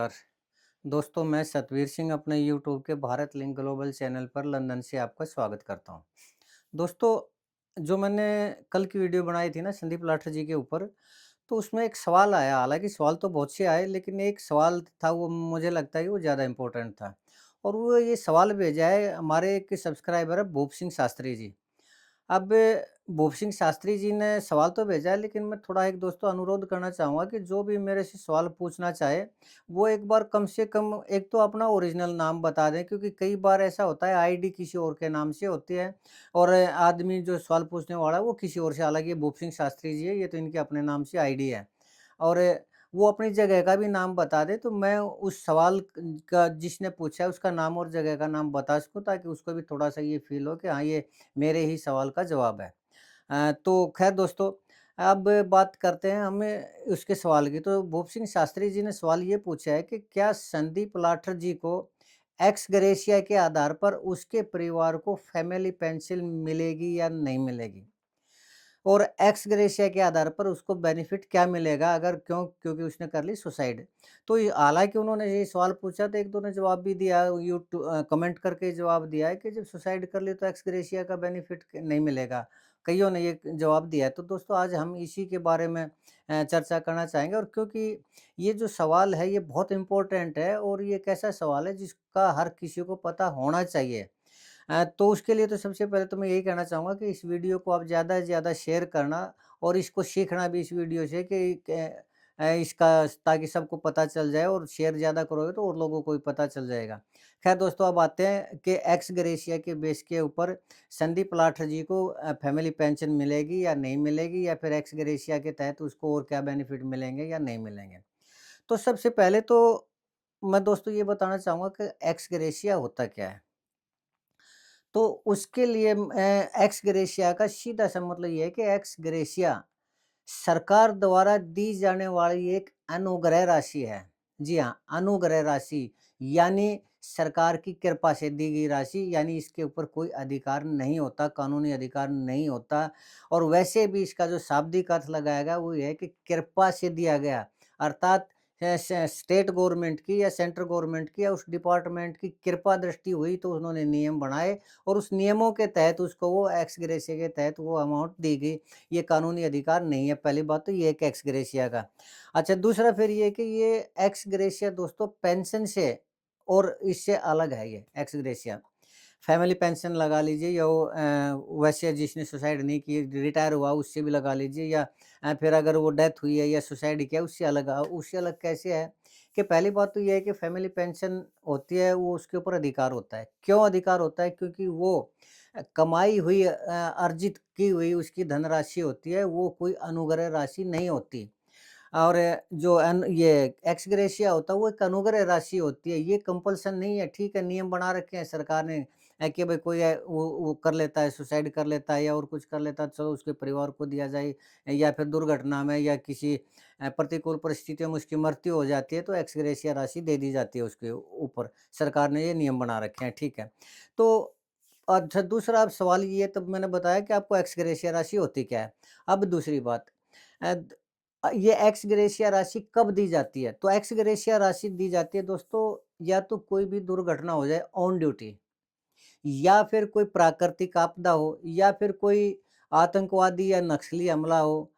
नमस्कार। दोस्तों, मैं सतवीर सिंह अपने यूट्यूब के भारत लिंक ग्लोबल चैनल पर लंदन से आपका स्वागत करता हूँ। दोस्तों, जो मैंने कल की वीडियो बनाई थी ना संदीप लाठर जी के ऊपर, तो उसमें एक सवाल आया, हालाँकि सवाल तो बहुत से आए, लेकिन एक सवाल था वो मुझे लगता है कि वो ज़्यादा इम्पोर्टेंट था। और वो ये सवाल भेजा है हमारे एक सब्सक्राइबर है भूप सिंह शास्त्री जी। अब भूप सिंह शास्त्री जी ने सवाल तो भेजा है, लेकिन मैं थोड़ा एक दोस्तों अनुरोध करना चाहूँगा कि जो भी मेरे से सवाल पूछना चाहे, वो एक बार कम से कम एक तो अपना ओरिजिनल नाम बता दें, क्योंकि कई बार ऐसा होता है आईडी किसी और के नाम से होती है और आदमी जो सवाल पूछने वाला है वो किसी और से, हालाँकि ये भूप सिंह शास्त्री जी है, ये तो इनके अपने नाम से आईडी है। और वो अपनी जगह का भी नाम बता दें, तो मैं उस सवाल का जिसने पूछा है उसका नाम और जगह का नाम बता सकूँ, ताकि उसको भी थोड़ा-सा ये फ़ील हो कि हाँ, ये मेरे ही सवाल का जवाब है। तो ख़ैर दोस्तों, अब बात करते हैं हमें उसके सवाल की। तो भूप सिंह शास्त्री जी ने सवाल ये पूछा है कि क्या संदीप लाठर जी को एक्स ग्रेशिया के आधार पर उसके परिवार को फैमिली पेंशन मिलेगी या नहीं मिलेगी? और एक्स ग्रेशिया के आधार पर उसको बेनिफिट क्या मिलेगा, अगर क्योंकि उसने कर ली सुसाइड। तो ये हालाँकि उन्होंने ये सवाल पूछा, तो 1-2 ने जवाब भी दिया, कमेंट करके जवाब दिया है कि जब सुसाइड कर ली तो एक्स ग्रेशिया का बेनिफिट नहीं मिलेगा। कइयों ने ये जवाब दिया है। तो दोस्तों, आज हम इसी के बारे में चर्चा करना चाहेंगे, और क्योंकि ये जो सवाल है ये बहुत इम्पोर्टेंट है और ये एक ऐसा सवाल है जिसका हर किसी को पता होना चाहिए। तो उसके लिए तो सबसे पहले तो मैं यही कहना चाहूँगा कि इस वीडियो को आप ज़्यादा से ज़्यादा शेयर करना और इसको सीखना भी इस वीडियो से कि इसका, ताकि सबको पता चल जाए, और शेयर ज़्यादा करोगे तो और लोगों को भी पता चल जाएगा। ख़ैर दोस्तों, अब आते हैं कि एक्स ग्रेशिया के बेस के ऊपर संदीप लाठर जी को फैमिली पेंशन मिलेगी या नहीं मिलेगी, या फिर एक्स ग्रेशिया के तहत उसको और क्या बेनिफिट मिलेंगे या नहीं मिलेंगे। तो सबसे पहले तो मैं दोस्तों ये बताना चाहूँगा कि एक्स ग्रेशिया होता क्या है? तो उसके लिए एक्स ग्रेशिया का सीधा-सा मतलब ये है कि एक्स ग्रेशिया सरकार द्वारा दी जाने वाली एक अनुग्रह राशि है। जी हाँ, अनुग्रह राशि, यानी सरकार की कृपा से दी गई राशि, यानी इसके ऊपर कोई अधिकार नहीं होता, कानूनी अधिकार नहीं होता। और वैसे भी इसका जो शाब्दिक अर्थ लगाया गया वो ये है कि कृपा से दिया गया, अर्थात स्टेट गवर्नमेंट की या सेंट्रल गवर्नमेंट की या उस डिपार्टमेंट की कृपा दृष्टि हुई, तो उन्होंने नियम बनाए और उस नियमों के तहत उसको वो एक्स ग्रेशिया के तहत वो अमाउंट दी गई। ये कानूनी अधिकार नहीं है, पहली बात तो ये है कि एक्स ग्रेशिया का। अच्छा, दूसरा फिर ये कि ये एक्स ग्रेशिया दोस्तों पेंशन से और इससे अलग है, ये एक्स ग्रेशिया। फैमिली पेंशन लगा लीजिए, या वो वैसे जिसने सुसाइड नहीं की, रिटायर हुआ, उससे भी लगा लीजिए, या फिर अगर वो डेथ हुई है या सुसाइड किया उससे अलग कैसे है कि पहली बात तो ये है कि फैमिली पेंशन होती है, वो उसके ऊपर अधिकार होता है। क्यों अधिकार होता है? क्योंकि वो कमाई हुई, अर्जित की हुई उसकी धनराशि होती है, वो कोई अनुग्रह राशि नहीं होती। और ये एक्स ग्रेशिया होता है वो एक अनुग्रह राशि होती है, ये कंपल्सन नहीं है, ठीक है, नियम बना रखे हैं सरकार ने कि भाई कोई है वो कर लेता है, सुसाइड कर लेता है या और कुछ कर लेता है, चलो उसके परिवार को दिया जाए, या फिर दुर्घटना में या किसी प्रतिकूल परिस्थितियों में उसकी मृत्यु हो जाती है तो एक्स ग्रेशिया राशि दे दी जाती है उसके ऊपर। सरकार ने ये नियम बना रखे हैं, ठीक है। तो अच्छा, दूसरा अब सवाल ये, तब मैंने बताया कि आपको एक्स ग्रेशिया राशि होती क्या है। अब दूसरी बात, अ, ये एक्स ग्रेशिया राशि कब दी जाती है? तो एक्स ग्रेशिया राशि दी जाती है दोस्तों, या तो कोई भी दुर्घटना हो जाए ऑन ड्यूटी, या फिर कोई प्राकृतिक आपदा हो, या फिर कोई आतंकवादी या नक्सली हमला हो,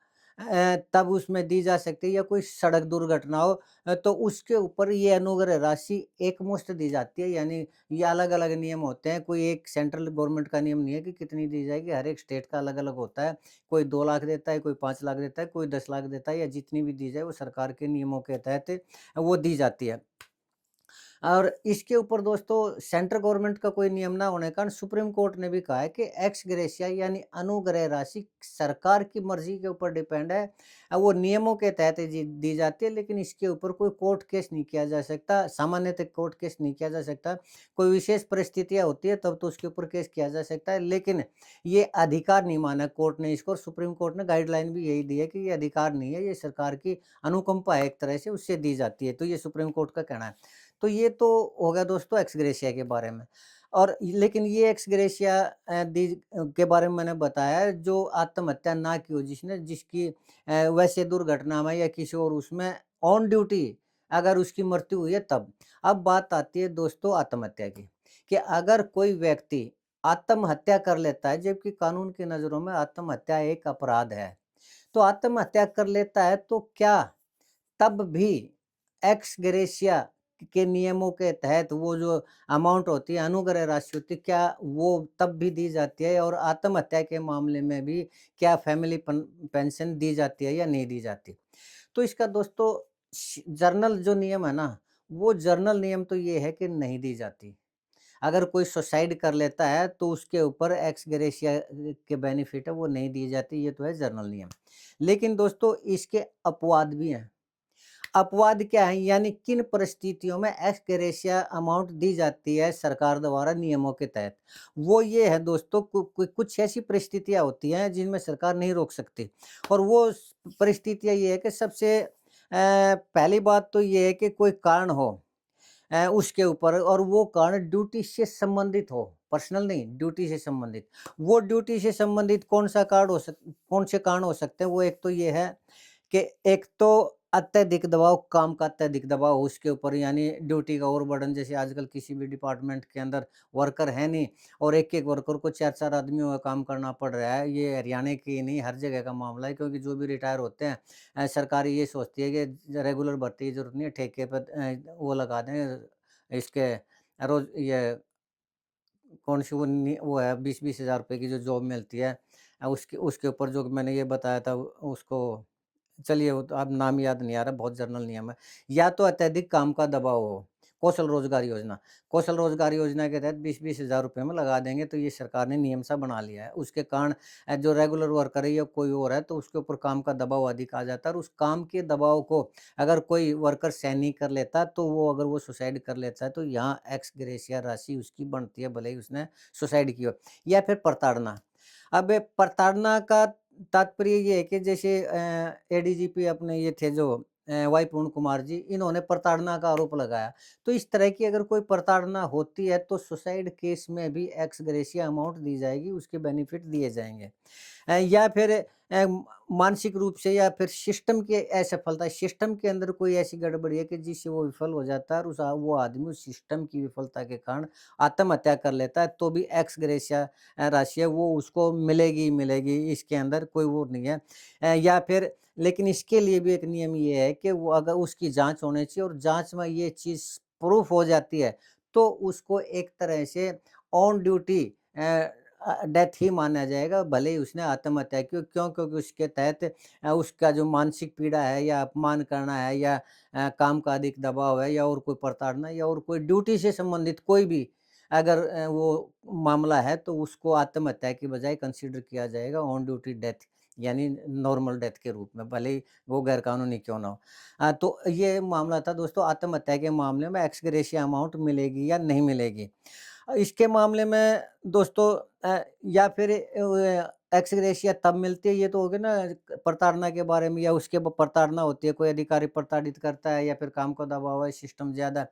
तब उसमें दी जा सकती है, या कोई सड़क दुर्घटना हो, तो उसके ऊपर ये अनुग्रह राशि एकमुश्त दी जाती है। यानी ये अलग-अलग नियम होते हैं, कोई एक सेंट्रल गवर्नमेंट का नियम नहीं है कि कितनी दी जाएगी, हर एक स्टेट का अलग-अलग होता है। कोई 2 लाख देता है, कोई 5 लाख देता है, कोई 10 लाख देता है, या जितनी भी दी जाए वो सरकार के नियमों के तहत वो दी जाती है। और इसके ऊपर दोस्तों सेंट्रल गवर्नमेंट का कोई नियम ना होने के कारण सुप्रीम कोर्ट ने भी कहा है कि एक्स ग्रेशिया यानी अनुग्रह राशि सरकार की मर्जी के ऊपर डिपेंड है। वो नियमों के तहत दी जाती है, लेकिन इसके ऊपर कोई कोर्ट केस नहीं किया जा सकता, सामान्यतः कोर्ट केस नहीं किया जा सकता। कोई विशेष परिस्थितियां होती है तब तो उसके ऊपर केस किया जा सकता है, लेकिन ये अधिकार नहीं माना कोर्ट ने इसको, और सुप्रीम कोर्ट ने गाइडलाइन भी यही दी है कि ये अधिकार नहीं है, ये सरकार की अनुकंपा है, एक तरह से उससे दी जाती है, तो ये सुप्रीम कोर्ट का कहना है। तो ये तो हो गया दोस्तों एक्स ग्रेशिया के बारे में। और लेकिन ये एक्स ग्रेशिया के बारे में मैंने बताया है, जो आत्महत्या ना की हो, जिसकी वैसे दुर्घटना में या किसी और उसमें ऑन ड्यूटी अगर उसकी मृत्यु हुई है तब। अब बात आती है दोस्तों आत्महत्या की, कि अगर कोई व्यक्ति आत्महत्या कर लेता है, जबकि कानून की नज़रों में आत्महत्या एक अपराध है। तो आत्महत्या कर लेता है तो क्या तब भी एक्स ग्रेशिया के नियमों के तहत वो जो अमाउंट होती है, अनुग्रह राशि होती है, क्या वो तब भी दी जाती है? और आत्महत्या के मामले में भी क्या फैमिली पेंशन दी जाती है या नहीं दी जाती? तो इसका दोस्तों जर्नल जो नियम है ना, वो जर्नल नियम तो ये है कि नहीं दी जाती। अगर कोई सुसाइड कर लेता है तो उसके ऊपर एक्स ग्रेशिया के बेनिफिट है वो नहीं दी जाती, ये तो है जर्नल नियम। लेकिन दोस्तों इसके अपवाद भी हैं। अपवाद क्या है? यानी किन परिस्थितियों में एक्स ग्रेशिया अमाउंट दी जाती है सरकार द्वारा नियमों के तहत। वो ये है दोस्तों, कुछ ऐसी परिस्थितियाँ होती हैं जिनमें सरकार नहीं रोक सकती, और वो परिस्थितियाँ ये है कि सबसे पहली बात तो ये है कि कोई कारण हो उसके ऊपर, और वो कारण ड्यूटी से संबंधित हो, पर्सनल नहीं, ड्यूटी से संबंधित। वो ड्यूटी से संबंधित कौन से कारण हो सकते हैं? वो एक तो ये है कि एक तो अत्यधिक दबाव, काम का अत्यधिक दबाव उसके ऊपर, यानी ड्यूटी का और बर्डन, जैसे आजकल किसी भी डिपार्टमेंट के अंदर वर्कर है नहीं, और एक-एक वर्कर को 4-4 आदमियों का काम करना पड़ रहा है। ये हरियाणा की ही नहीं, हर जगह का मामला है, क्योंकि जो भी रिटायर होते हैं सरकार ये सोचती है कि रेगुलर भर्ती की ज़रूरत नहीं है, ठेके पे वो लगा दें इसके रोज़ ये कौन सी वो है 20-20 हज़ार रुपए की जो जॉब मिलती है उसके उसके ऊपर जो मैंने ये बताया था उसको, चलिए वो तो अब नाम याद नहीं आ रहा, बहुत जर्नल नियम है। या तो अत्यधिक काम का दबाव हो, कौशल रोज़गार योजना। कौशल रोज़गार योजना के तहत 20-20 हज़ार रुपए में लगा देंगे, तो ये सरकार ने नियम सा बना लिया है। उसके कारण जो रेगुलर वर्कर है या कोई और है तो उसके ऊपर काम का दबाव अधिक आ जाता है, और उस काम के दबाव को अगर कोई वर्कर सहन नहीं कर लेता तो वो अगर वो सुसाइड कर लेता है तो यहाँ एक्स ग्रेशिया राशि उसकी बनती है, भले ही उसने सुसाइड की हो। या फिर प्रताड़ना। अब ये प्रताड़ना का तात्पर्य ये है कि जैसे एडीजीपी अपने ये थे जो वाई पूर्ण कुमार जी, इन्होंने प्रताड़ना का आरोप लगाया। तो इस तरह की अगर कोई प्रताड़ना होती है तो सुसाइड केस में भी एक्स ग्रेशिया अमाउंट दी जाएगी, उसके बेनिफिट दिए जाएँगे। या फिर मानसिक रूप से या फिर सिस्टम की असफलता, सिस्टम के अंदर कोई ऐसी गड़बड़ी है कि जिससे वो विफल हो जाता है, और वो आदमी उस सिस्टम की विफलता के कारण आत्महत्या कर लेता है, तो भी एक्स ग्रेशिया राशि है वो उसको मिलेगी ही मिलेगी, इसके अंदर कोई वो नहीं है। या फिर लेकिन इसके लिए भी एक नियम ये है कि वो अगर उसकी जाँच होनी चाहिए, और जाँच में ये चीज़ प्रूफ हो जाती है, तो उसको एक तरह से ऑन ड्यूटी डेथ ही माना जाएगा, भले ही उसने आत्महत्या की हो। क्यों? क्योंकि उसके तहत उसका जो मानसिक पीड़ा है या अपमान करना है या काम का अधिक दबाव है या और कोई प्रताड़ना या और कोई ड्यूटी से संबंधित कोई भी अगर वो मामला है, तो उसको आत्महत्या की बजाय कंसीडर किया जाएगा ऑन ड्यूटी डेथ, यानी नॉर्मल डेथ के रूप में, भले ही वो गैर कानूनी क्यों ना हो। तो ये मामला था दोस्तों, आत्महत्या के मामले में एक्स ग्रेशिया अमाउंट मिलेगी या नहीं मिलेगी। इसके मामले में दोस्तों या फिर एक्स ग्रेशिया तब मिलती है, ये तो हो गया ना प्रताड़ना के बारे में, या उसके प्रताड़ना होती है, कोई अधिकारी प्रताड़ित करता है या फिर काम का दबाव है, सिस्टम ज़्यादा,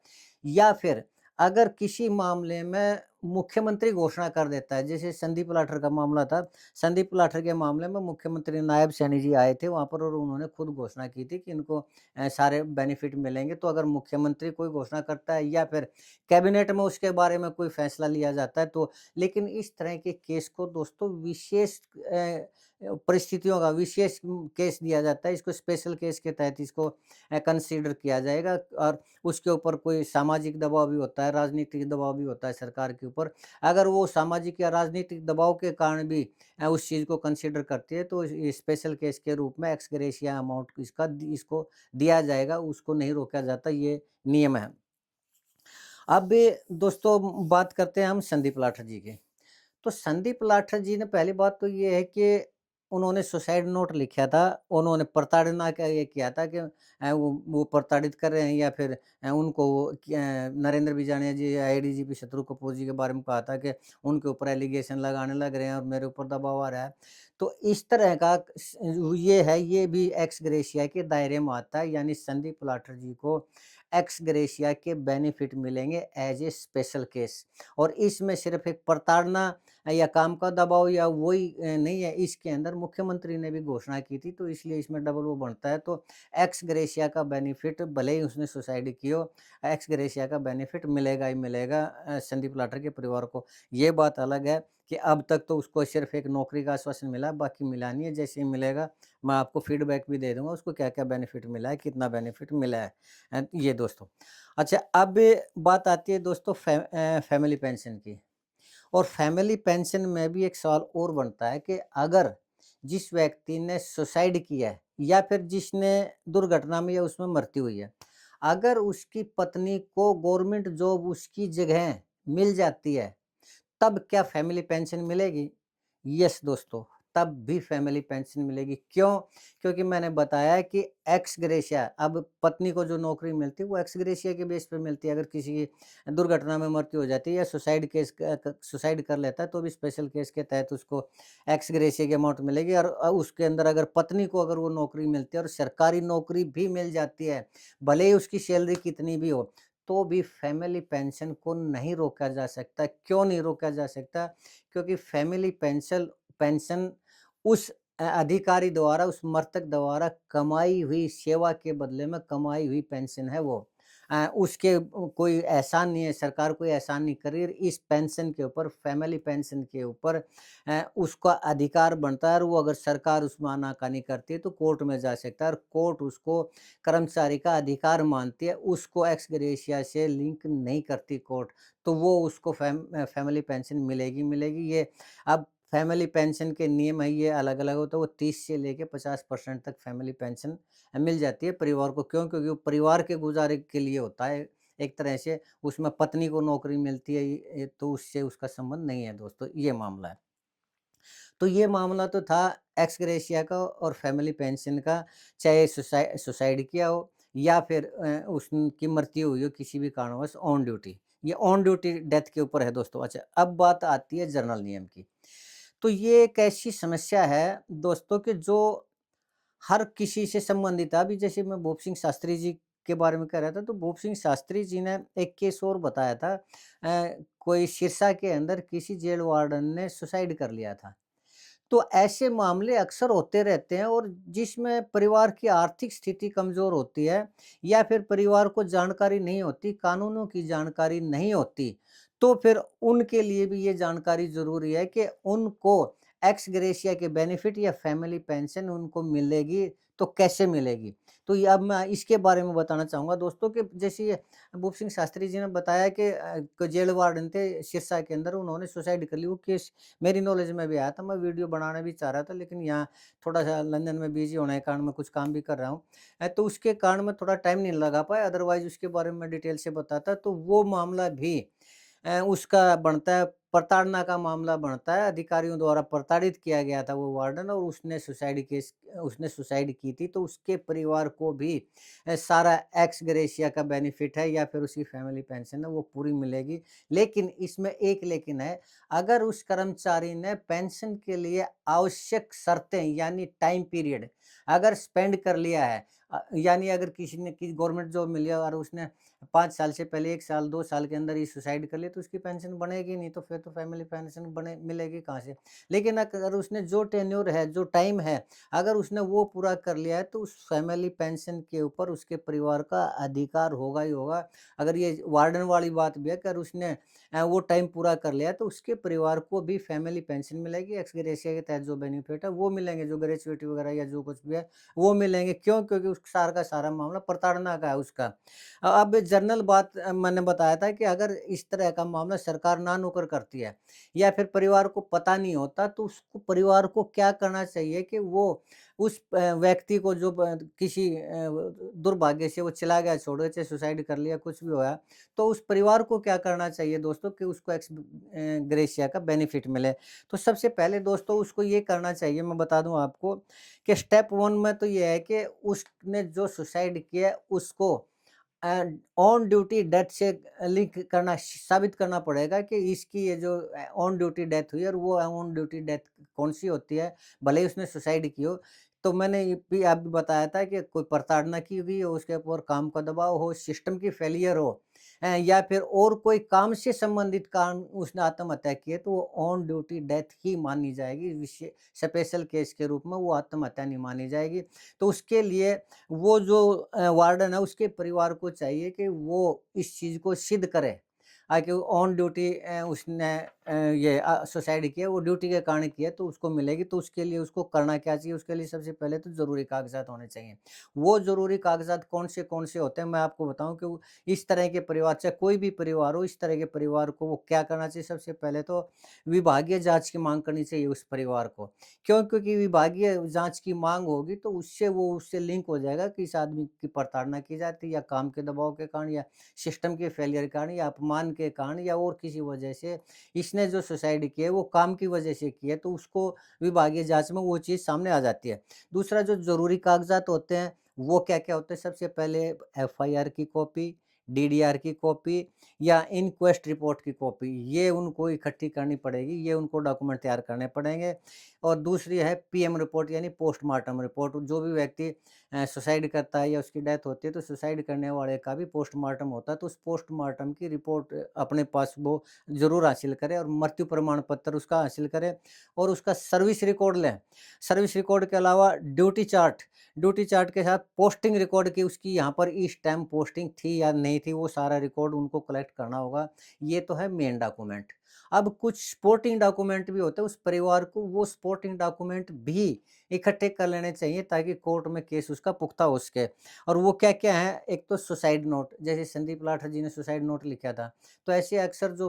या फिर अगर किसी मामले में मुख्यमंत्री घोषणा कर देता है, जैसे संदीप लाठर का मामला था। संदीप लाठर के मामले में मुख्यमंत्री नायब सैनी जी आए थे वहाँ पर, और उन्होंने खुद घोषणा की थी कि इनको सारे बेनिफिट मिलेंगे। तो अगर मुख्यमंत्री कोई घोषणा करता है या फिर कैबिनेट में उसके बारे में कोई फैसला लिया जाता है तो, लेकिन इस तरह के केस को दोस्तों विशेष परिस्थितियों का विशेष केस दिया जाता है। इसको स्पेशल केस के तहत इसको कंसीडर किया जाएगा, और उसके ऊपर कोई सामाजिक दबाव भी होता है, राजनीतिक दबाव भी होता है सरकार के ऊपर। अगर वो सामाजिक या राजनीतिक दबाव के कारण भी उस चीज़ को कंसीडर करती है, तो ये स्पेशल केस के रूप में एक्स ग्रेशिया अमाउंट इसको दिया जाएगा, उसको नहीं रोका जाता, ये नियम है। अब दोस्तों बात करते हैं हम संदीप लाठर जी की। तो संदीप लाठर जी ने पहली बात तो ये है कि उन्होंने सुसाइड नोट लिखा था। उन्होंने प्रताड़ना का ये किया था कि वो प्रताड़ित कर रहे हैं, या फिर उनको वो नरेंद्र बिजानिया जी या एडीजीपी शत्रु कपूर जी के बारे में कहा था कि उनके ऊपर एलिगेशन लगाने लग रहे हैं और मेरे ऊपर दबाव आ रहा है। तो इस तरह का ये है, ये भी एक्स ग्रेशिया के दायरे में आता है, यानी संदीप लाठर जी को एक्स ग्रेशिया के बेनिफिट मिलेंगे एज ए स्पेशल केस। और इसमें सिर्फ एक प्रताड़ना या काम का दबाव या वही नहीं है, इसके अंदर मुख्यमंत्री ने भी घोषणा की थी, तो इसलिए इसमें डबल वो बनता है। तो एक्स ग्रेशिया का बेनिफिट भले ही उसने सुसाइड की हो, एक्स ग्रेशिया का बेनिफिट मिलेगा ही मिलेगा संदीप लाठर के परिवार को। ये बात अलग है कि अब तक तो उसको सिर्फ़ एक नौकरी का आश्वासन मिला, बाकी मिला नहीं है। जैसे ही मिलेगा, मैं आपको फीडबैक भी दे दूँगा, उसको क्या-क्या बेनिफिट मिला है, कितना बेनिफिट मिला है। ये दोस्तों। अच्छा, अब बात आती है दोस्तों फैमिली पेंशन की। और फैमिली पेंशन में भी एक सवाल और बनता है कि अगर जिस व्यक्ति ने सुसाइड किया है या फिर जिसने दुर्घटना में या उसमें मृत्यु हुई है, अगर उसकी पत्नी को गवर्नमेंट जॉब उसकी जगह मिल जाती है, तब क्या फैमिली पेंशन मिलेगी? यस दोस्तों, तब भी फैमिली पेंशन मिलेगी। क्यों? क्योंकि मैंने बताया कि एक्स ग्रेशिया, अब पत्नी को जो नौकरी मिलती है वो एक्स ग्रेशिया के बेस पे मिलती है। अगर किसी की दुर्घटना में मृत्यु हो जाती है या सुसाइड कर लेता है, तो भी स्पेशल केस के तहत उसको एक्स ग्रेशिया की अमाउंट मिलेगी। और उसके अंदर अगर पत्नी को अगर वो नौकरी मिलती है और सरकारी नौकरी भी मिल जाती है, भले ही उसकी सैलरी कितनी भी हो, तो भी फैमिली पेंशन को नहीं रोका जा सकता। क्यों नहीं रोका जा सकता? क्योंकि फैमिली पेंशन उस अधिकारी द्वारा, उस मृतक द्वारा कमाई हुई सेवा के बदले में कमाई हुई पेंशन है वो। उसके कोई एहसान नहीं है, सरकार कोई एहसान नहीं कर रही है इस पेंशन के ऊपर, फैमिली पेंशन के ऊपर उसका अधिकार बनता है। और वो अगर सरकार उसमें आनाकानी करती है तो कोर्ट में जा सकता है, और कोर्ट उसको कर्मचारी का अधिकार मानती है, उसको एक्स ग्रेशिया से लिंक नहीं करती कोर्ट। तो वो उसको फैमिली पेंशन मिलेगी मिलेगी। ये अब फैमिली पेंशन के नियम है, ये अलग-अलग होता है, वो 30 से लेके 50% तक फैमिली पेंशन मिल जाती है परिवार को। क्यों? क्योंकि वो परिवार के गुज़ारे के लिए होता है एक तरह से, उसमें पत्नी को नौकरी मिलती है, ये तो उससे उसका संबंध नहीं है दोस्तों, ये मामला है। तो ये मामला तो था एक्स ग्रेशिया का और फैमिली पेंशन का, चाहे सुसाइड किया हो या फिर उसकी मृत्यु हुई हो किसी भी कारणवश ऑन ड्यूटी। ये ऑन ड्यूटी डेथ के ऊपर है दोस्तों। अच्छा, अब बात आती है जनरल नियम की। तो ये एक ऐसी समस्या है दोस्तों कि जो हर किसी से संबंधित है। अभी जैसे मैं भूप सिंह शास्त्री जी के बारे में कह रहा था, तो भूप सिंह शास्त्री जी ने एक केस और बताया था। कोई सिरसा के अंदर किसी जेल वार्डन ने सुसाइड कर लिया था। तो ऐसे मामले अक्सर होते रहते हैं, और जिसमें परिवार की आर्थिक स्थिति कमज़ोर होती है या फिर परिवार को जानकारी नहीं होती, कानूनों की जानकारी नहीं होती, तो फिर उनके लिए भी ये जानकारी ज़रूरी है कि उनको एक्स ग्रेशिया के बेनिफिट या फैमिली पेंशन उनको मिलेगी, तो कैसे मिलेगी? तो ये अब मैं इसके बारे में बताना चाहूँगा दोस्तों कि जैसे ये भूप सिंह शास्त्री जी ने बताया कि जेल वार्डन थे सिरसा के अंदर, उन्होंने सुसाइड कर ली। वो केस मेरी नॉलेज में भी आया था, मैं वीडियो बनाना भी चाह रहा था, लेकिन यहाँ थोड़ा-सा लंदन में बिज़ी होने के कारण मैं कुछ काम भी कर रहा हूँ। तो उसके कारण मैं थोड़ा टाइम नहीं लगा पाया, अदरवाइज़ उसके बारे में मैं डिटेल से बताता। तो वो मामला भी उसका बनता है, प्रताड़ना का मामला बनता है, अधिकारियों द्वारा प्रताड़ित किया गया था वो वार्डन, और उसने सुसाइड की थी, तो उसके परिवार को भी सारा एक्स ग्रेशिया का बेनिफिट है या फिर उसकी फैमिली पेंशन है वो पूरी मिलेगी। लेकिन इसमें एक लेकिन है, अगर उस कर्मचारी ने पेंशन के लिए आवश्यक शर्तें यानी टाइम पीरियड अगर स्पेंड कर लिया है, यानी अगर किसी ने की गवर्नमेंट जॉब मिली है और उसने 5 साल से पहले 1 साल 2 साल के अंदर ही सुसाइड कर लिया, तो उसकी पेंशन बनेगी नहीं, तो फिर तो फैमिली पेंशन बने मिलेगी कहाँ से? लेकिन अगर उसने जो टेन्योर है, जो टाइम है, अगर उसने वो पूरा कर लिया है, तो उस फैमिली पेंशन के ऊपर उसके परिवार का अधिकार होगा ही होगा। अगर ये वार्डन वाली बात भी है कि अगर उसने वो टाइम पूरा कर लिया है, तो उसके परिवार को भी फैमिली पेंशन मिलेगी, एक्स ग्रेशिया के तहत जो बेनिफिट है वो मिलेंगे, जो ग्रेच्युइटी वगैरह या जो कुछ भी है, वो मिलेंगे। क्यों? क्योंकि उस सारा का सारा मामला प्रताड़ना का है उसका। अब जनरल बात मैंने बताया था कि अगर इस तरह का मामला सरकार ना नुकर करती है या फिर परिवार को पता नहीं होता, तो उसको परिवार को क्या करना चाहिए कि वो उस व्यक्ति को जो किसी दुर्भाग्य से वो चला गया छोड़ के, चाहे सुसाइड कर लिया, कुछ भी हुआ, तो उस परिवार को क्या करना चाहिए दोस्तों कि उसको ग्रेशिया का बेनिफिट मिले। तो सबसे पहले दोस्तों उसको ये करना चाहिए, मैं बता दूं आपको कि स्टेप 1 में तो ये है कि उसने जो सुसाइड किया है उसको ऑन ड्यूटी डेथ से लिंक करना, साबित करना पड़ेगा कि इसकी ये जो ऑन ड्यूटी डेथ हुई है, और वो ऑन ड्यूटी डेथ कौन-सी होती है, भले ही उसने सुसाइड की हो। तो मैंने ये भी अभी बताया था कि कोई प्रताड़ना की हुई हो, उसके ऊपर काम का दबाव हो, सिस्टम की फेलियर हो, या फिर और कोई काम से संबंधित कारण उसने आत्महत्या की है, तो वो ऑन ड्यूटी डेथ ही मानी जाएगी। स्पेशल केस के रूप में वो आत्महत्या नहीं मानी जाएगी। तो उसके लिए वो जो वार्डन है, उसके परिवार को चाहिए कि वो इस चीज़ को सिद्ध करे कि ऑन ड्यूटी उसने ये सुसाइड किया, वो ड्यूटी के कारण किया, तो उसको मिलेगी। तो उसके लिए उसको करना क्या चाहिए? उसके लिए सबसे पहले तो ज़रूरी कागज़ात होने चाहिए। वो ज़रूरी कागज़ात कौन से होते हैं, मैं आपको बताऊँ कि वो इस तरह के परिवार, चाहे कोई भी परिवार हो, इस तरह के परिवार को वो क्या करना चाहिए? सबसे पहले तो विभागीय जाँच की माँग करनी चाहिए उस परिवार को। क्यों? क्योंकि विभागीय जाँच की माँग होगी, तो उससे वो उससे लिंक हो जाएगा कि इस आदमी की प्रताड़ना की जाती है, या काम के दबाव के कारण, या सिस्टम के फेलियर के कारण, या अपमान के कारण, या और किसी वजह से इसने जो सुसाइड की है वो काम की वजह से की है, तो उसको विभागीय जाँच में वो चीज़ सामने आ जाती है। दूसरा जो ज़रूरी कागज़ात होते हैं, वो क्या-क्या होते हैं? सबसे पहले एफआईआर की कॉपी, डीडीआर की कॉपी, या इंक्वेस्ट रिपोर्ट की कॉपी, ये उनको इकट्ठी करनी पड़ेगी, ये उनको डॉक्यूमेंट तैयार करने पड़ेंगे। और दूसरी है पीएम रिपोर्ट, यानी पोस्टमार्टम रिपोर्ट। जो भी व्यक्ति सुसाइड करता है या उसकी डेथ होती है, तो सुसाइड करने वाले का भी पोस्टमार्टम होता है, तो उस पोस्टमार्टम की रिपोर्ट अपने पास वो ज़रूर हासिल करें, और मृत्यु प्रमाण पत्र उसका हासिल करें, और उसका सर्विस रिकॉर्ड लें। सर्विस रिकॉर्ड के अलावा ड्यूटी चार्ट के साथ पोस्टिंग रिकॉर्ड की, उसकी यहाँ पर इस टाइम पोस्टिंग थी या नहीं थी, वो सारा रिकॉर्ड उनको कलेक्ट करना होगा। ये तो है मेन डॉक्यूमेंट। अब कुछ सपोर्टिंग डॉक्यूमेंट भी होते हैं, उस परिवार को वो सपोर्टिंग डॉक्यूमेंट भी इकट्ठे कर लेने चाहिए, ताकि कोर्ट में केस उसका पुख्ता हो सके। और वो क्या-क्या हैं? एक तो सुसाइड नोट, जैसे संदीप लाठर जी ने सुसाइड नोट लिखा था, तो ऐसे अक्सर जो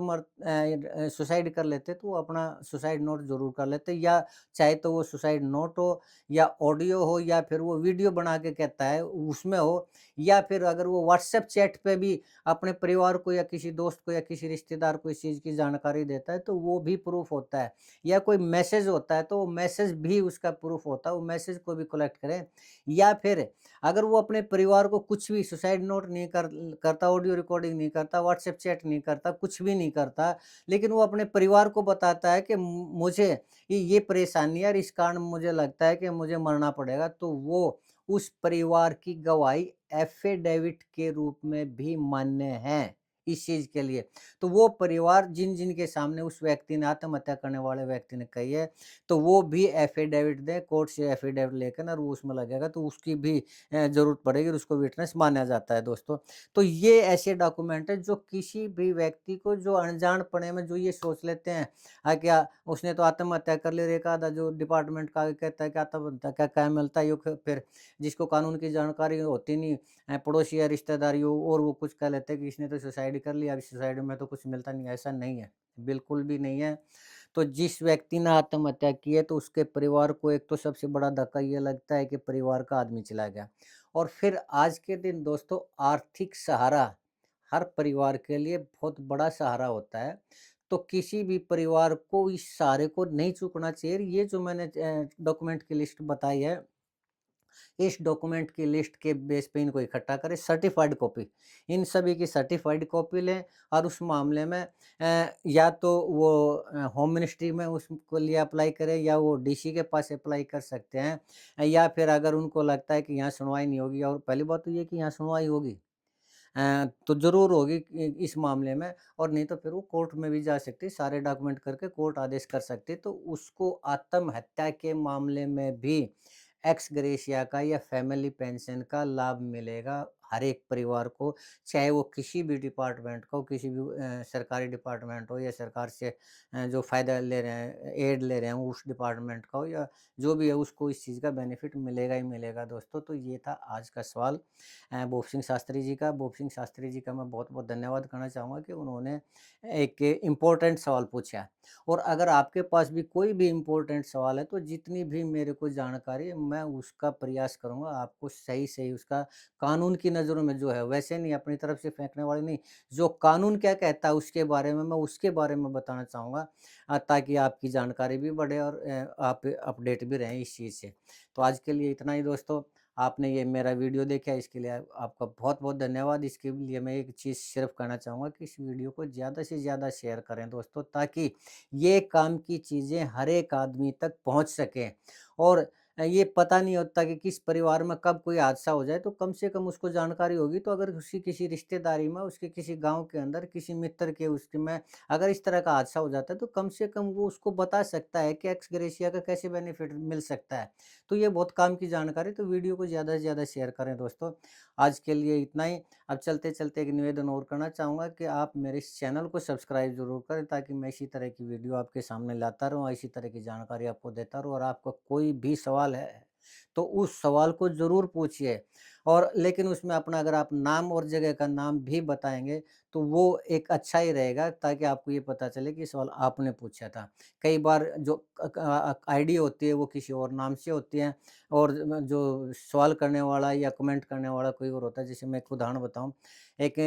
सुसाइड कर लेते, तो वो अपना सुसाइड नोट ज़रूर कर लेते, या चाहे तो वो सुसाइड नोट हो, या ऑडियो हो, या फिर वो वीडियो बना के कहता है उसमें हो, या फिर अगर वो व्हाट्सएप चैट पे भी अपने परिवार को, या किसी दोस्त को, या किसी रिश्तेदार को इस चीज़ की जानकारी देता है, तो वो भी प्रूफ होता है। या कोई मैसेज होता है, तो वो मैसेज भी उसका प्रूफ होता है, वो मैसेज को भी कलेक्ट करें। या फिर अगर वो अपने परिवार को कुछ भी सुसाइड नोट नहीं करता, ऑडियो रिकॉर्डिंग नहीं करता, व्हाट्सएप चैट नहीं करता, कुछ भी नहीं करता, लेकिन वो अपने परिवार को बताता है कि मुझे ये परेशानी है, और इस कारण मुझे लगता है कि मुझे मरना पड़ेगा, तो वो उस परिवार की गवाही एफ़िडेविट के रूप में भी मान्य है, इस चीज़ के लिए। तो वो परिवार जिन-जिन के सामने उस व्यक्ति ने, आत्महत्या करने वाले व्यक्ति ने कही है, तो वो भी एफ़िडेविट दें, कोर्ट से एफ़िडेविट लेकर, और वो उसमें लगेगा, तो उसकी भी ज़रूरत पड़ेगी, और उसको विटनेस माना जाता है दोस्तों। तो ये ऐसे डॉक्यूमेंट है जो किसी भी व्यक्ति को, जो अनजानपने में जो ये सोच लेते हैं, क्या उसने तो आत्महत्या कर ली, और एक आधा जो डिपार्टमेंट का कहता है कि आत्महत्या का क्या मिलता है, यो फिर जिसको कानून की जानकारी होती नहीं, पड़ोसी या रिश्तेदारियों, और वो कुछ कह लेते हैं कि इसने तो सुसाइड कर लिया, अब सुसाइड में तो कुछ मिलता नहीं है, ऐसा नहीं है, बिल्कुल भी नहीं है। तो जिस व्यक्ति ने आत्महत्या की है, तो उसके परिवार को एक तो सबसे बड़ा धक्का ये लगता है कि परिवार का आदमी चला गया। और फिर आज के दिन दोस्तों, आर्थिक सहारा हर परिवार के लिए बहुत बड़ा सहारा होता है। तो किसी भी परिवार को इस सहारे को नहीं चूकना चाहिए। ये जो मैंने डॉक्यूमेंट की लिस्ट बताई है, इस डॉक्यूमेंट की लिस्ट के बेस पे इनको इकट्ठा करें, सर्टिफाइड कॉपी, इन सभी की सर्टिफाइड कॉपी लें, और उस मामले में या तो वो होम मिनिस्ट्री में उसको लिए अप्लाई करें, या वो डीसी के पास अप्लाई कर सकते हैं। या फिर अगर उनको लगता है कि यहाँ सुनवाई नहीं होगी, और पहली बात तो ये कि यहाँ सुनवाई होगी, तो ज़रूर होगी इस मामले में, और नहीं तो फिर वो कोर्ट में भी जा सकती है, सारे डॉक्यूमेंट करके कोर्ट आदेश कर सकती है, तो उसको आत्महत्या के मामले में भी एक्स ग्रेशिया का या फैमिली पेंशन का लाभ मिलेगा हर एक परिवार को, चाहे वो किसी भी डिपार्टमेंट का हो, किसी भी सरकारी डिपार्टमेंट हो, या सरकार से जो फ़ायदा ले रहे हैं, एड ले रहे हैं, उस डिपार्टमेंट का हो, या जो भी है, उसको इस चीज़ का बेनिफिट मिलेगा ही मिलेगा दोस्तों। तो ये था आज का सवाल भूप सिंह शास्त्री जी का। भूप सिंह शास्त्री जी का मैं बहुत-बहुत धन्यवाद करना चाहूँगा कि उन्होंने एक इम्पोर्टेंट सवाल पूछा है। और अगर आपके पास भी कोई भी इम्पोर्टेंट सवाल है, तो जितनी भी मेरे को जानकारी है, मैं उसका प्रयास करूँगा आपको सही-सही उसका, कानून की नज़रों में जो है, वैसे नहीं अपनी तरफ से फेंकने वाले नहीं, जो कानून क्या कहता है उसके बारे में, मैं उसके बारे में बताना चाहूँगा, ताकि आपकी जानकारी भी बढ़े, और आप अपडेट भी रहें इस चीज़ से। तो आज के लिए इतना ही दोस्तों। आपने ये मेरा वीडियो देखा, इसके लिए आपका बहुत-बहुत धन्यवाद। इसके लिए मैं एक चीज़ सिर्फ़ कहना चाहूँगा कि इस वीडियो को ज़्यादा से ज़्यादा शेयर करें दोस्तों, ताकि ये काम की चीज़ें हर एक आदमी तक पहुँच सकें, और ये पता नहीं होता कि किस परिवार में कब कोई हादसा हो जाए, तो कम से कम उसको जानकारी होगी। तो अगर उसकी किसी रिश्तेदारी में, उसके किसी गाँव के अंदर, किसी मित्र के उसके में अगर इस तरह का हादसा हो जाता है, तो कम से कम वो उसको बता सकता है कि एक्स ग्रेशिया का कैसे बेनिफिट मिल सकता है। तो ये बहुत काम की जानकारी, तो वीडियो को ज़्यादा से ज़्यादा शेयर करें दोस्तों। आज के लिए इतना ही। अब चलते-चलते एक निवेदन और करना चाहूँगा कि आप मेरे इस चैनल को सब्सक्राइब ज़रूर करें, ताकि मैं इसी तरह की वीडियो आपके सामने लाता रहूँ, इसी तरह की जानकारी आपको देता रहूँ। और आपका कोई भी सवाल है, तो उस सवाल को ज़रूर पूछिए। और लेकिन उसमें अपना अगर आप नाम और जगह का नाम भी बताएँगे, तो वो एक अच्छा ही रहेगा, ताकि आपको ये पता चले कि सवाल आपने पूछा था। कई बार जो आईडी होती है वो किसी और नाम से होती है, और जो सवाल करने वाला या कमेंट करने वाला कोई और होता है। जैसे मैं एक उदाहरण बताऊँ, एक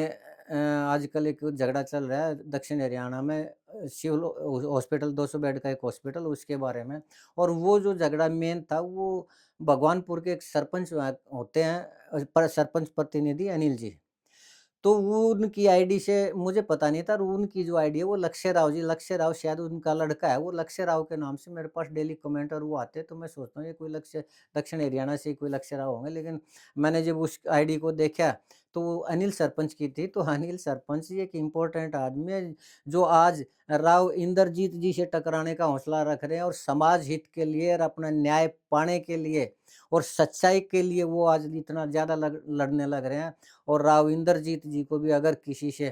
आजकल एक झगड़ा चल रहा है दक्षिण हरियाणा में, सिविल हॉस्पिटल 200 बेड का एक हॉस्पिटल, उसके बारे में। और वो जो झगड़ा मेन था, वो भगवानपुर के एक सरपंच होते हैं, पर सरपंच प्रतिनिधि अनिल जी। तो वो उनकी आईडी से मुझे पता नहीं था, और उनकी जो आईडी है वो लक्ष्य राव जी, लक्ष्य राव शायद उनका लड़का है, वो लक्ष्य राव के नाम से मेरे पास डेली कमेंट और वो आते हैं। तो मैं सोचता हूँ ये कोई लक्ष्य, दक्षिण हरियाणा से ही कोई लक्ष्य राव होंगे। लेकिन मैंने जब उस आईडी को देखा, तो वो अनिल सरपंच की थी। तो अनिल सरपंच जी एक इम्पोर्टेंट आदमी है, जो आज राव इंद्रजीत जी से टकराने का हौसला रख रहे हैं, और समाज हित के लिए और अपना न्याय पाने के लिए और सच्चाई के लिए वो आज इतना ज़्यादा लड़ने लग रहे हैं। और राव इंद्रजीत जी को भी अगर किसी से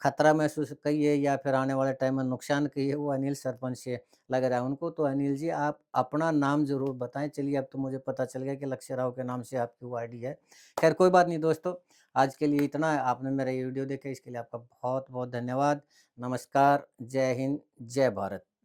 खतरा महसूस कहिए, या फिर आने वाले टाइम में नुकसान कहिए, वो अनिल सरपंच से लग रहा है उनको। तो अनिल जी, आप अपना नाम ज़रूर बताएँ। चलिए, अब तो मुझे पता चल गया कि लक्ष्य राव के नाम से आपकी वो आईडी है। खैर कोई बात नहीं दोस्तों, आज के लिए इतना है। आपने मेरा ये वीडियो देखा, इसके लिए आपका बहुत-बहुत धन्यवाद। नमस्कार, जय हिंद, जय भारत।